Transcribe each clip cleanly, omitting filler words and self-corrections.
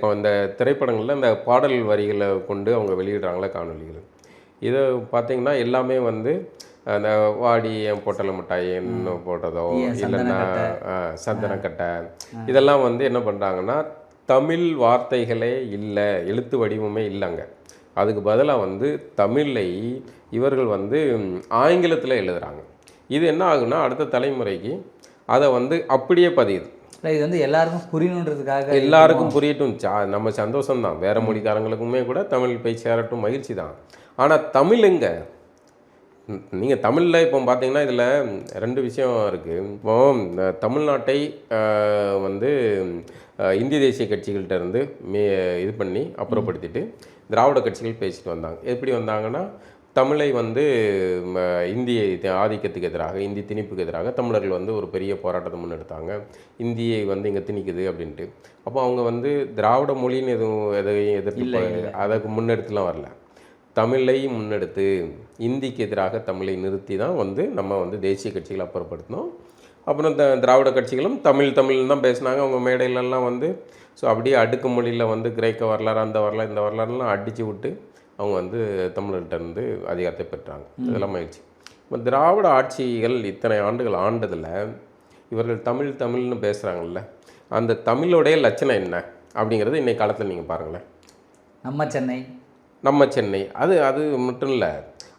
இப்போ அந்த திரைப்படங்களில் இந்த பாடல் வரிகளை கொண்டு அவங்க வெளியிடுறாங்களே காணொலிகள், இதை பார்த்தீங்கன்னா எல்லாமே வந்து அந்த வாடி என் பொட்டலை மிட்டாயின்னு போட்டதோ இல்லைன்னா சந்தனக்கட்டை, இதெல்லாம் வந்து என்ன பண்ணுறாங்கன்னா தமிழ் வார்த்தைகளே இல்லை, எழுத்து வடிவமே இல்லைங்க. அதுக்கு பதிலாக வந்து தமிழை இவர்கள் வந்து ஆங்கிலத்தில் எழுதுகிறாங்க. இது என்ன ஆகுன்னா அடுத்த தலைமுறைக்கு அதை வந்து அப்படியே பதியுது. இது வந்து எல்லாருக்கும் புரியணுன்றதுக்காக, எல்லாருக்கும் புரியட்டும், நம்ம சந்தோஷம்தான். வேறு மொழிக்காரங்களுக்குமே கூட தமிழ் போய் சேரட்டும், மகிழ்ச்சி தான். ஆனால் தமிழ் எங்க? நீங்கள் தமிழில் இப்போ பார்த்தீங்கன்னா இதில் 2 விஷயம் இருக்குது. இப்போ தமிழ்நாட்டை வந்து இந்திய தேசிய கட்சிகள்கிட்ட இருந்து இது பண்ணி அப்புறப்படுத்திட்டு திராவிட கட்சிகள் பேசிட்டு வந்தாங்க. எப்படி வந்தாங்கன்னா தமிழை வந்து இந்திய ஆதிக்கத்துக்கு எதிராக, இந்தி திணிப்புக்கு எதிராக தமிழர்கள் வந்து ஒரு பெரிய போராட்டத்தை முன்னெடுத்தாங்க. இந்தியை வந்து இங்கே திணிக்குது அப்படின்ட்டு. அப்போ அவங்க வந்து திராவிட மொழின்னு எதையும் எதிர்த்து அதுக்கு முன்னெடுத்துலாம் வரல. தமிழை முன்னெடுத்து இந்திக்கு எதிராக தமிழை நிறுத்தி தான் வந்து நம்ம வந்து தேசிய கட்சிகளை அப்புறப்படுத்தினோம். அப்புறம் திராவிட கட்சிகளும் தமிழ் தான் பேசினாங்க. அவங்க மேடையிலெல்லாம் வந்து ஸோ அப்படியே அடுக்கு மொழியில் வந்து கிரேக்க வரலாறு, அந்த வரலாறு, இந்த வரலாறுலாம் அடித்து விட்டு அவங்க வந்து தமிழர்கிட்ட இருந்து அதிகாரத்தை பெற்றாங்க. இதெல்லாம் மகிழ்ச்சி. இப்போ திராவிட ஆட்சிகள் இத்தனை ஆண்டுகள் ஆண்டதில் இவர்கள் தமிழ்னு பேசுகிறாங்கல்ல, அந்த தமிழோடைய லட்சணம் என்ன அப்படிங்கிறது இன்றைக்கு காலத்தில் நீங்கள் பாருங்களேன். நம்ம சென்னை அது மட்டும் இல்லை,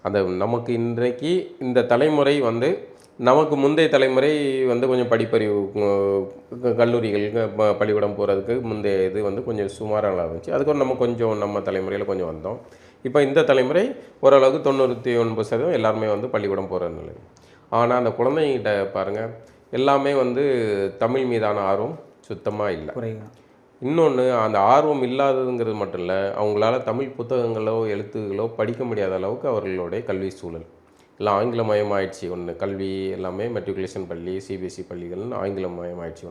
அந்த நமக்கு இன்றைக்கு இந்த தலைமுறை வந்து நமக்கு முந்தைய தலைமுறை வந்து கொஞ்சம் படிப்பறிவு, கல்லூரிகள், பள்ளிக்கூடம் போகிறதுக்கு முந்தைய இது வந்து கொஞ்சம் சுமாராக இருந்துச்சு. அதுக்கு நம்ம கொஞ்சம் நம்ம தலைமுறையில் கொஞ்சம் வந்தோம். இப்போ இந்த தலைமுறை ஓரளவுக்கு 99% எல்லாருமே வந்து பள்ளிக்கூடம் போகிற நிலை. ஆனால் அந்த குழந்தைங்கிட்ட பாருங்கள், எல்லாமே வந்து தமிழ் மீதான ஆர்வம் சுத்தமாக இல்லை. இன்னொன்று, அந்த ஆர்வம் இல்லாததுங்கிறது மட்டும் இல்லை, அவங்களால தமிழ் புத்தகங்களோ எழுத்துகளோ படிக்க முடியாத அளவுக்கு அவர்களுடைய கல்வி சூழல் எல்லாம் ஆங்கிலமயமாயிடுச்சு. கல்வி எல்லாமே மெட்ரிகுலேஷன் பள்ளி, சிபிஎஸ்சி பள்ளிகள்னு ஆங்கிலமயமாயிடுச்சு.